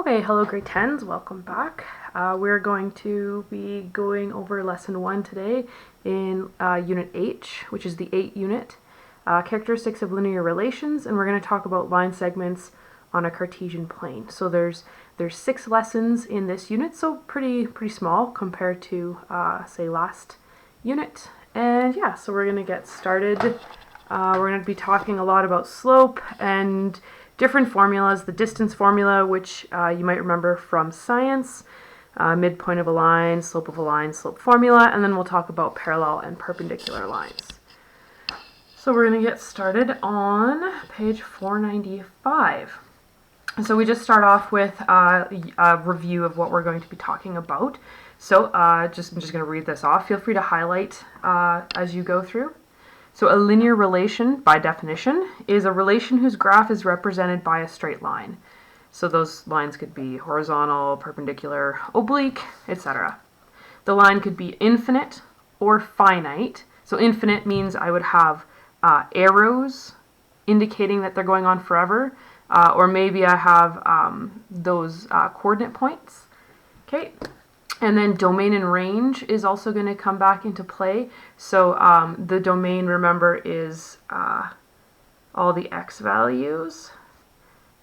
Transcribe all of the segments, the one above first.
Okay, hello grade 10s, welcome back. We're going to be going over lesson 1 today in unit H, which is the 8th unit, characteristics of linear relations, and we're going to talk about line segments on a Cartesian plane. So there's 6 lessons in this unit, so pretty small compared to say last unit. And yeah, so we're going to get started. We're going to be talking a lot about slope and different formulas, the distance formula, which you might remember from science, midpoint of a line, slope of a line, slope formula, and then we'll talk about parallel and perpendicular lines. So we're going to get started on page 495. So we just start off with a review of what we're going to be talking about. So I'm just going to read this off. Feel free to highlight as you go through. So a linear relation, by definition, is a relation whose graph is represented by a straight line. So those lines could be horizontal, perpendicular, oblique, etc. The line could be infinite or finite. So infinite means I would have arrows indicating that they're going on forever, or maybe I have those coordinate points. Okay. And then domain and range is also going to come back into play. So the domain, remember, is all the x values,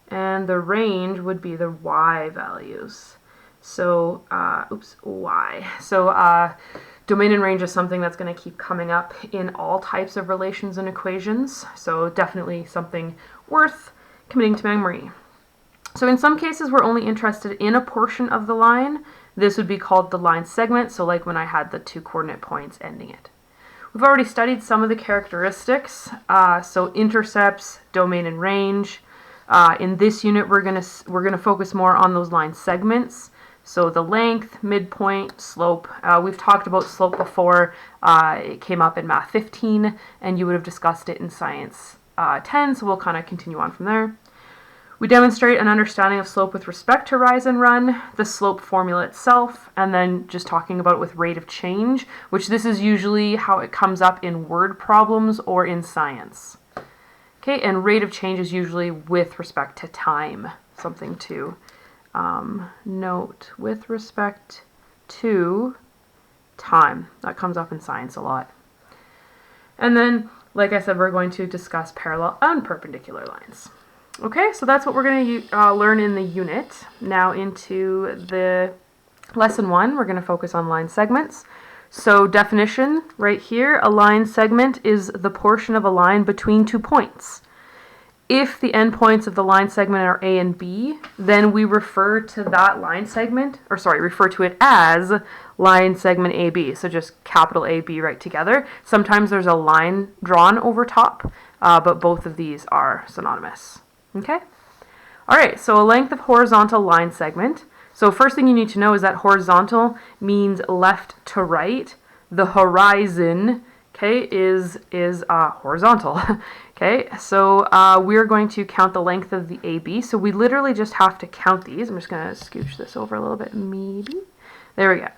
and the range would be the y values. So, y. So domain and range is something that's going to keep coming up in all types of relations and equations. So definitely something worth committing to memory. So in some cases, we're only interested in a portion of the line. This would be called the line segment, so like when I had the 2 coordinate points ending it. We've already studied some of the characteristics, so intercepts, domain and range. In this unit, we're gonna focus more on those line segments. So the length, midpoint, slope. We've talked about slope before. It came up in Math 15, and you would have discussed it in Science 10, so we'll kind of continue on from there. We demonstrate an understanding of slope with respect to rise and run, the slope formula itself, and then just talking about it with rate of change, which this is usually how it comes up in word problems or in science. Okay, and rate of change is usually with respect to time, something to note with respect to time. That comes up in science a lot. And then, like I said, we're going to discuss parallel and perpendicular lines. Okay, so that's what we're going to learn in the unit. Now into the lesson 1, we're going to focus on line segments. So definition right here, a line segment is the portion of a line between 2 points. If the endpoints of the line segment are A and B, then we refer to that line segment, refer to it as line segment AB. So just capital AB right together. Sometimes there's a line drawn over top, but both of these are synonymous. Okay? All right, so a length of horizontal line segment. So first thing you need to know is that horizontal means left to right. The horizon, okay, is horizontal. Okay, so we're going to count the length of the AB. So we literally just have to count these. I'm just going to scooch this over a little bit, maybe. There we go.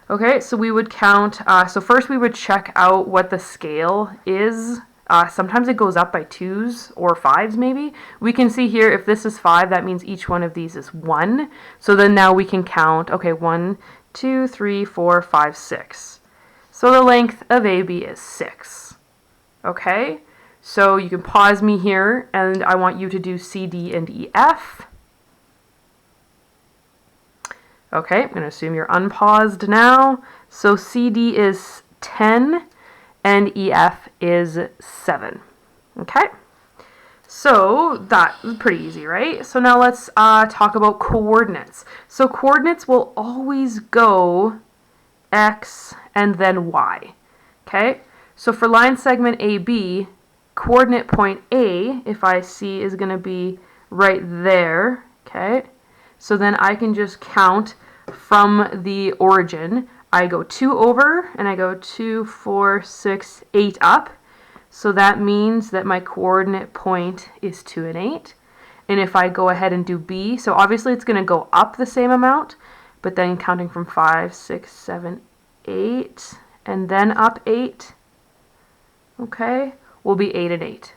Okay, so we would count, so first we would check out what the scale is. Sometimes it goes up by 2s or 5s maybe. We can see here if this is 5, that means each one of these is 1. So then now we can count, okay, 1, 2, 3, 4, 5, 6. So the length of AB is 6. Okay, so you can pause me here and I want you to do CD and EF. Okay, I'm going to assume you're unpaused now. So CD is 10. And EF is 7. Okay, so that was pretty easy, right? So now let's talk about coordinates. So coordinates will always go X and then Y. Okay, so for line segment AB, coordinate point A, if I see, is going to be right there. Okay, so then I can just count from the origin. I go 2 over, and I go 2, 4, 6, 8 up. So that means that my coordinate point is 2 and 8. And if I go ahead and do B, so obviously it's going to go up the same amount, but then counting from 5, 6, 7, 8, and then up 8, okay, will be 8 and 8.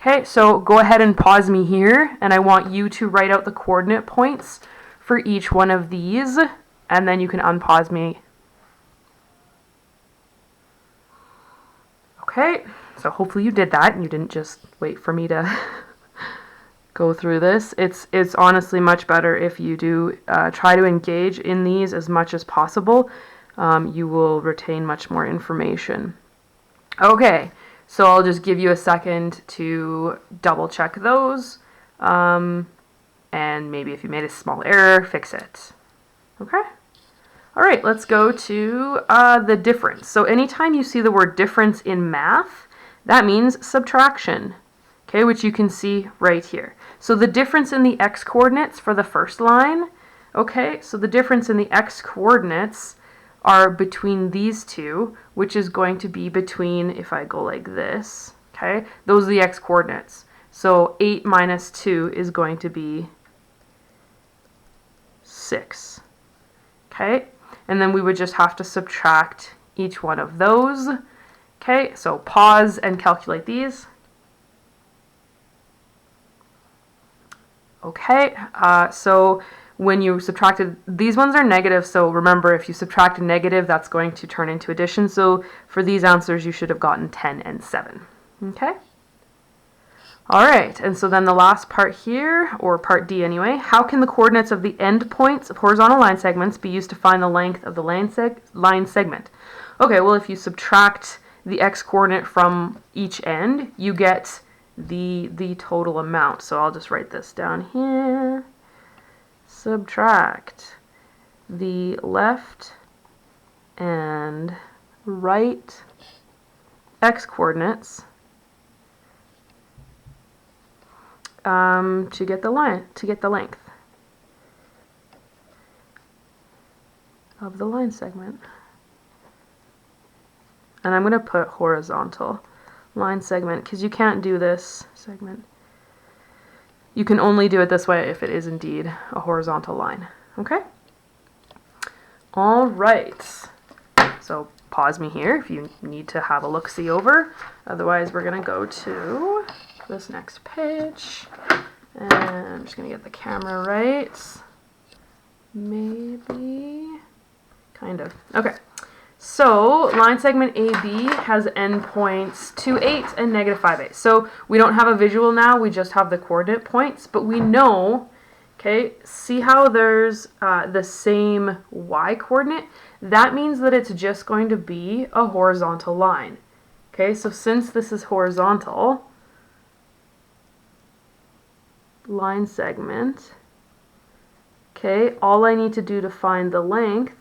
Okay, so go ahead and pause me here, and I want you to write out the coordinate points for each one of these, and then you can unpause me. Okay, so hopefully you did that and you didn't just wait for me to go through this. It's honestly much better if you do try to engage in these as much as possible. You will retain much more information. Okay, so I'll just give you a second to double check those, and maybe if you made a small error, fix it. Okay? All right, let's go to the difference. So anytime you see the word difference in math, that means subtraction, okay, which you can see right here. So the difference in the x-coordinates for the first line, okay, so the difference in the x-coordinates are between these two, which is going to be between, if I go like this, okay, those are the x-coordinates. So 8 minus 2 is going to be 6, okay? And then we would just have to subtract each one of those. Okay, so pause and calculate these. Okay, so when you subtracted, these ones are negative, so remember if you subtract a negative, that's going to turn into addition. So for these answers, you should have gotten 10 and 7. Okay? All right, and so then the last part here, or part D anyway, how can the coordinates of the endpoints of horizontal line segments be used to find the length of the line segment? Okay, well if you subtract the x-coordinate from each end, you get the total amount. So I'll just write this down here. Subtract the left and right x-coordinates to get the length of the line segment. And I'm going to put horizontal line segment because you can't do this segment. You can only do it this way if it is indeed a horizontal line. Okay? All right. So pause me here if you need to have a look-see over. Otherwise, we're going to go to this next page. And I'm just going to get the camera right. Maybe. Kind of. Okay. So line segment AB has endpoints 2, 8 and negative 5, 8. So we don't have a visual now, we just have the coordinate points, but we know, okay, see how there's the same y coordinate? That means that it's just going to be a horizontal line. Okay, so since this is horizontal, line segment, okay, all I need to do to find the length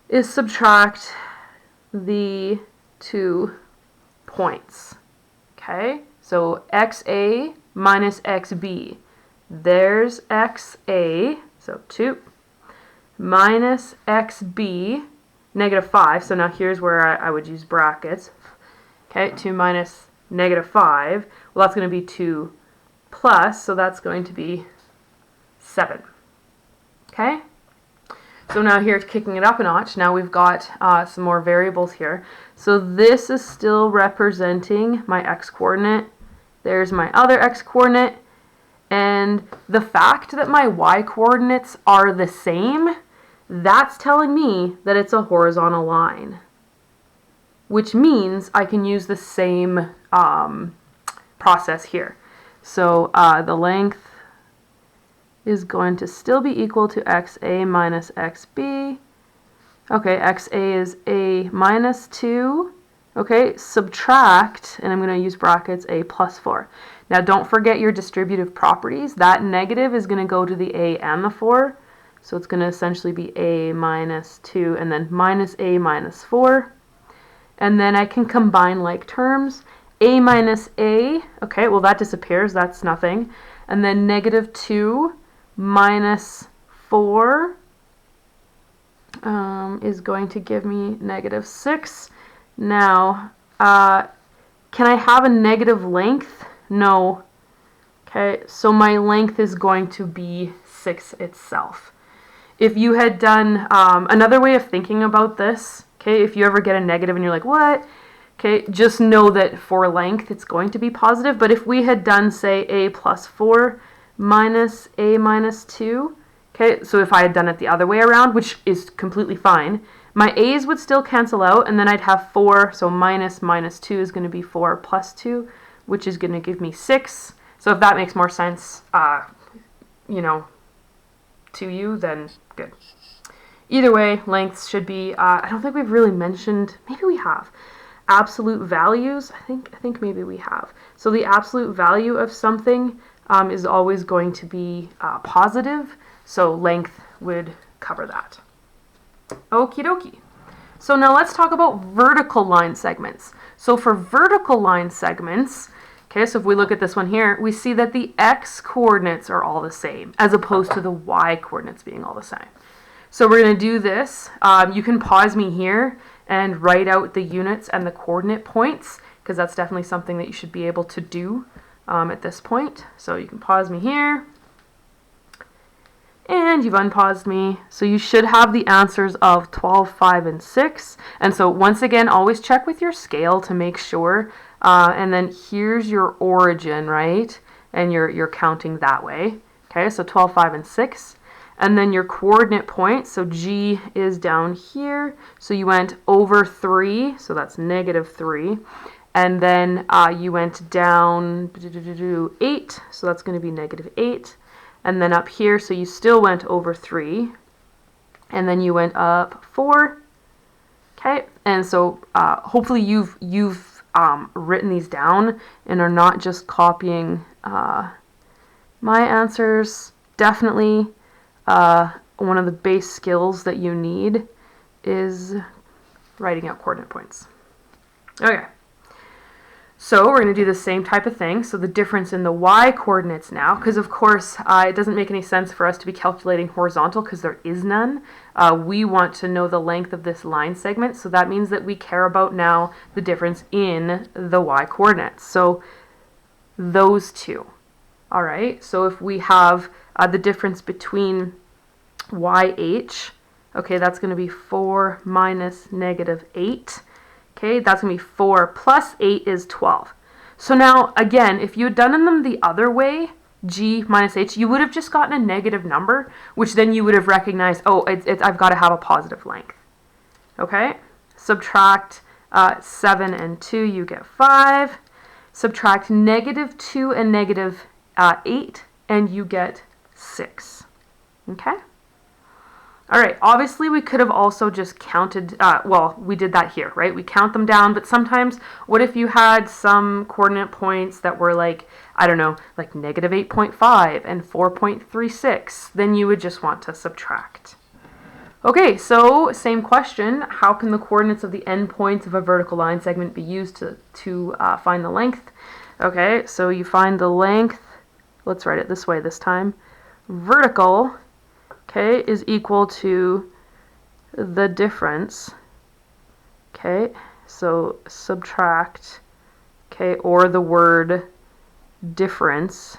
is subtract the 2 points. Okay, so XA minus XB. There's XA, so 2, minus XB, negative 5. So now here's where I would use brackets. Okay, 2 minus negative 5. Well, that's going to be 2 plus, so that's going to be 7. Okay? So now here, kicking it up a notch, now we've got some more variables here. So this is still representing my x-coordinate. There's my other x-coordinate. And the fact that my y-coordinates are the same, that's telling me that it's a horizontal line. Which means I can use the same process here. So the length is going to still be equal to XA minus XB. Okay, XA is A minus 2. Okay, subtract, and I'm going to use brackets, A plus 4. Now don't forget your distributive properties. That negative is going to go to the A and the 4. So it's going to essentially be A minus 2 and then minus A minus 4. And then I can combine like terms. A minus A, okay, well that disappears, that's nothing. And then negative 2 minus 4 is going to give me negative 6. Now, can I have a negative length? No. Okay, so my length is going to be 6 itself. If you had done another way of thinking about this, okay, if you ever get a negative and you're like, what? Okay, just know that for length it's going to be positive, but if we had done, say, a plus 4 minus a minus 2, okay, so if I had done it the other way around, which is completely fine, my a's would still cancel out, and then I'd have 4, so minus minus 2 is going to be 4 plus 2, which is going to give me 6. So if that makes more sense, you know, to you, then good. Either way, lengths should be, I don't think we've really mentioned, maybe we have, absolute values. I think maybe we have. So the absolute value of something is always going to be positive, so length would cover that. Okie dokie. So now let's talk about vertical line segments. So for vertical line segments, okay, so if we look at this one here, we see that the x coordinates are all the same, as opposed to the y coordinates being all the same. So we're going to do this. You can pause me here and write out the units and the coordinate points, because that's definitely something that you should be able to do at this point. So you can pause me here. And you've unpaused me. So you should have the answers of 12, 5, and 6. And so once again, always check with your scale to make sure. And then here's your origin, right? And you're counting that way. Okay, so 12, 5, and 6. And then your coordinate point, so G is down here. So you went over 3, so that's negative 3. And then you went down 8, so that's going to be negative 8. And then up here, so you still went over 3. And then you went up 4. Okay, and so hopefully you've written these down and are not just copying my answers. Definitely one of the base skills that you need is writing out coordinate points. Okay. So we're going to do the same type of thing. So the difference in the y coordinates now, because of course it doesn't make any sense for us to be calculating horizontal because there is none. We want to know the length of this line segment. So that means that we care about now the difference in the y coordinates. So those two. All right. So if we have the difference between YH, okay, that's going to be 4 minus negative 8. Okay, that's going to be 4 plus 8 is 12. So now, again, if you had done them the other way, G minus H, you would have just gotten a negative number, which then you would have recognized, oh, I've got to have a positive length. Okay, subtract 7 and 2, you get 5. Subtract negative 2 and negative 8, and you get 6. Okay? All right, obviously we could have also just counted, well, we did that here, right? We count them down, but sometimes, what if you had some coordinate points that were like, I don't know, like negative 8.5 and 4.36, then you would just want to subtract. Okay, so same question, how can the coordinates of the endpoints of a vertical line segment be used to find the length? Okay, so you find the length, let's write it this way this time, vertical, okay, is equal to the difference, okay, so subtract, okay, or the word difference,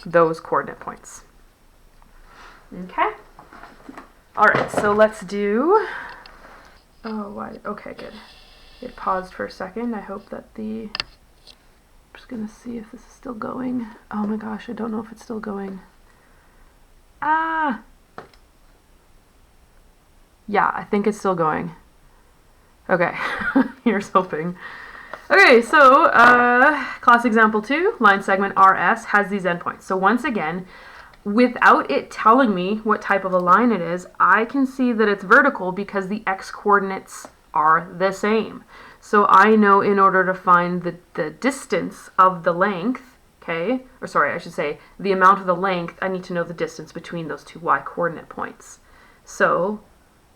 those coordinate points. Okay, all right, so let's do, oh, why, okay, good. It paused for a second. I hope that I'm just gonna see if this is still going. Oh my gosh, I don't know if it's still going. Ah! Yeah, I think it's still going. Okay, here's hoping. Okay, so class example 2, line segment RS has these endpoints. So once again, without it telling me what type of a line it is, I can see that it's vertical because the x coordinates are the same. So I know in order to find the distance of the length, okay, or sorry, I should say the amount of the length, I need to know the distance between those two y coordinate points. So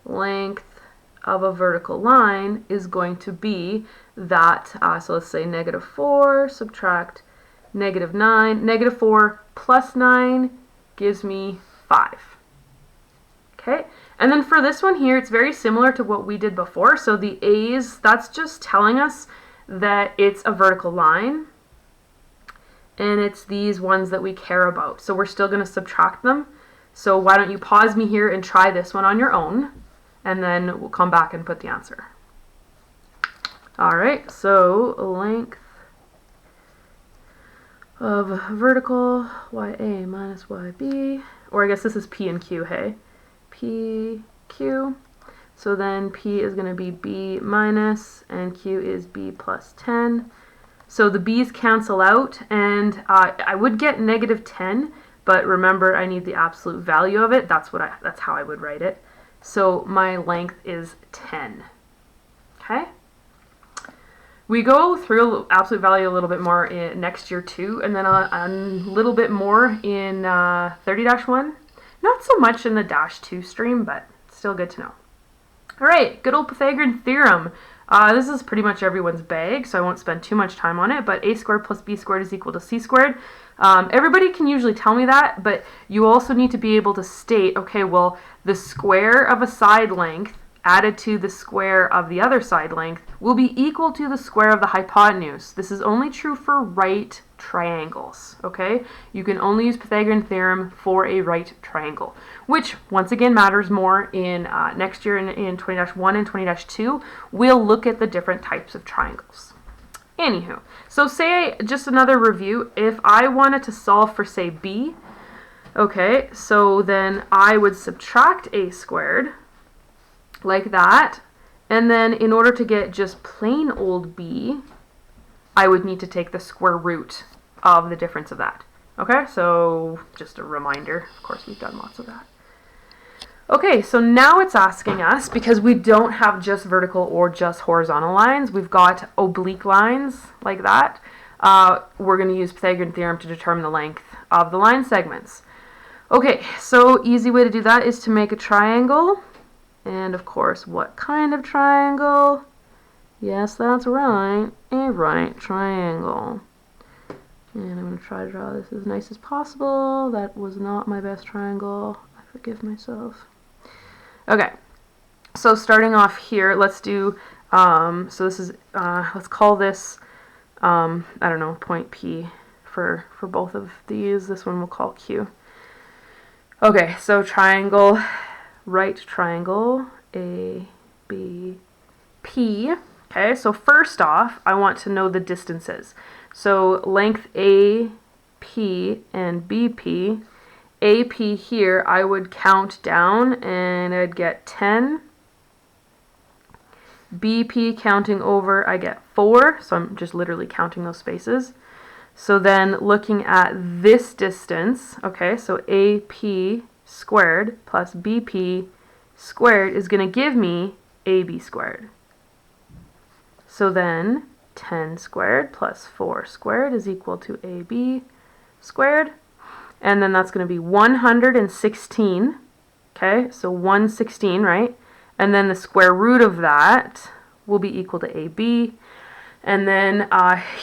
length of a vertical line is going to be that, so let's say negative 4, subtract negative 9, negative 4 plus 9 gives me 5. Okay, and then for this one here, it's very similar to what we did before. So the A's, that's just telling us that it's a vertical line. And it's these ones that we care about. So we're still going to subtract them. So why don't you pause me here and try this one on your own. And then we'll come back and put the answer. Alright, so length of vertical YA minus YB, or I guess this is P and Q, hey? P, Q. So then P is going to be B minus, and Q is B plus 10. So the B's cancel out, and I would get negative 10, but remember I need the absolute value of it. That's how I would write it. So my length is 10. Okay? We go through absolute value a little bit more in next year too, and then a little bit more in 30-1. Not so much in the -2 stream, but still good to know. All right, good old Pythagorean theorem. This is pretty much everyone's bag, so I won't spend too much time on it, but a squared plus b squared is equal to c squared. Everybody can usually tell me that, but you also need to be able to state, okay, well, the square of a side length added to the square of the other side length will be equal to the square of the hypotenuse. This is only true for right triangles, okay? You can only use Pythagorean theorem for a right triangle, which once again matters more in next year in 20-1 and 20-2. We'll look at the different types of triangles. Anywho, so say, just another review, if I wanted to solve for, say, b, okay, so then I would subtract a squared, like that, and then in order to get just plain old b, I would need to take the square root of the difference of that. Okay, so just a reminder, of course we've done lots of that. Okay, so now it's asking us, because we don't have just vertical or just horizontal lines, we've got oblique lines like that. We're going to use Pythagorean theorem to determine the length of the line segments. Okay, so easy way to do that is to make a triangle. And of course, what kind of triangle? Yes, that's right, a right triangle. And I'm going to try to draw this as nice as possible. That was not my best triangle. I forgive myself. Okay, so starting off here, let's do, so this is, let's call this, I don't know, point P for both of these. This one we'll call Q. Okay, so triangle, right triangle, A, B, P. Okay, so first off, I want to know the distances. So length AP and BP. AP here, I would count down and I'd get 10. BP counting over, I get 4. So I'm just literally counting those spaces. So then looking at this distance, okay, so AP squared plus BP squared is going to give me AB squared. So then 10 squared plus 4 squared is equal to AB squared. And then that's going to be 116. Okay, so 116, right? And then the square root of that will be equal to AB. And then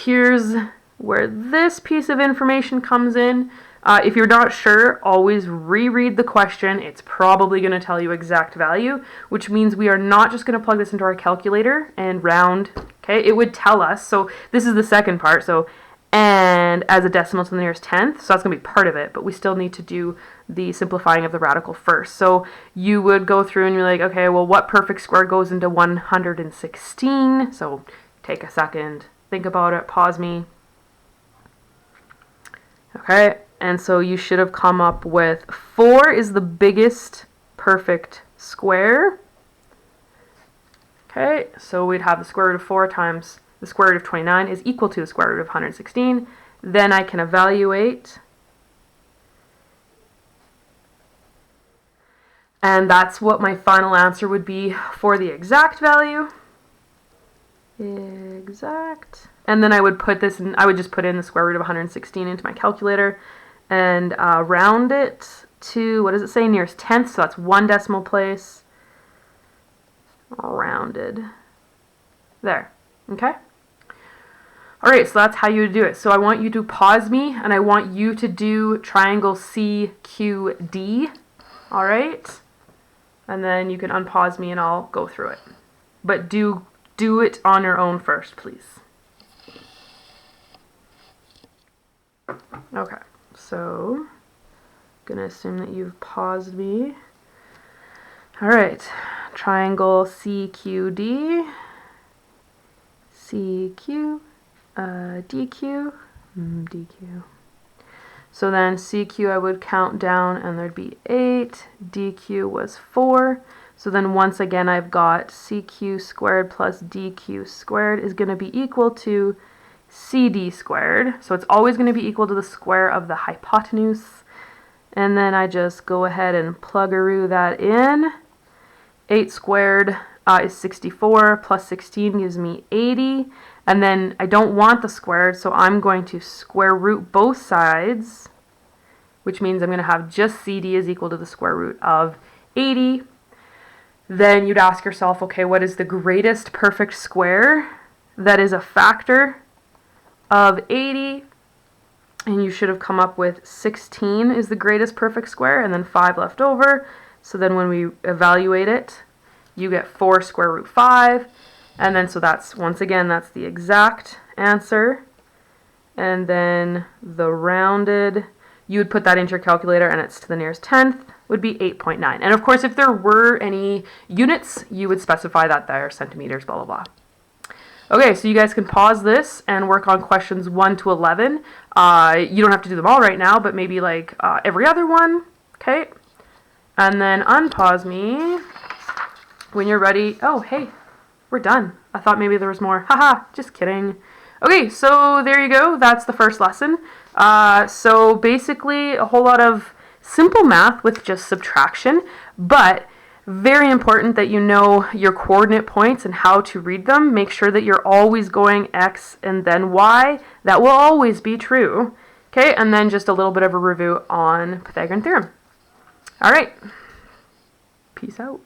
here's where this piece of information comes in. If you're not sure, always reread the question. It's probably going to tell you exact value, which means we are not just going to plug this into our calculator and round. Okay, it would tell us. So this is the second part. So and as a decimal to the nearest tenth, so that's going to be part of it, but we still need to do the simplifying of the radical first. So you would go through and you're like, okay, well, what perfect square goes into 116? So take a second, think about it, pause me. Okay, and so you should have come up with 4 is the biggest perfect square. Okay, so we'd have the square root of 4 times the square root of 29 is equal to the square root of 116. Then I can evaluate. And that's what my final answer would be for the exact value. Exact. And then I would put this in, I would just put in the square root of 116 into my calculator and round it to, what does it say, nearest tenth, so that's 1 decimal place. Rounded. There. Okay? Alright, so that's how you do it. So I want you to pause me, and I want you to do triangle CQD. Alright? And then you can unpause me and I'll go through it. But do it on your own first, please. Okay, so I'm going to assume that you've paused me. Alright, triangle CQD. CQ, DQ, DQ. So then CQ I would count down and there'd be 8, DQ was 4. So then once again I've got CQ squared plus DQ squared is going to be equal to CD squared. So it's always going to be equal to the square of the hypotenuse. And then I just go ahead and plug-a-roo that in. 8 squared is 64, plus 16 gives me 80. And then I don't want the squared, so I'm going to square root both sides, which means I'm going to have just CD is equal to the square root of 80. Then you'd ask yourself, okay, what is the greatest perfect square that is a factor of 80? And you should have come up with 16 is the greatest perfect square, and then 5 left over. So then when we evaluate it, you get 4 square root 5. And then so that's, once again, that's the exact answer. And then the rounded, you would put that into your calculator and it's to the nearest tenth, would be 8.9. And of course, if there were any units, you would specify that they're centimeters, blah, blah, blah. Okay, so you guys can pause this and work on questions 1 to 11. You don't have to do them all right now, but maybe like every other one, okay? And then unpause me when you're ready. Oh, hey, we're done. I thought maybe there was more. Haha, just kidding. Okay, so there you go. That's the first lesson. So basically a whole lot of simple math with just subtraction, but very important that you know your coordinate points and how to read them. Make sure that you're always going X and then Y. That will always be true. Okay, and then just a little bit of a review on Pythagorean theorem. All right, peace out.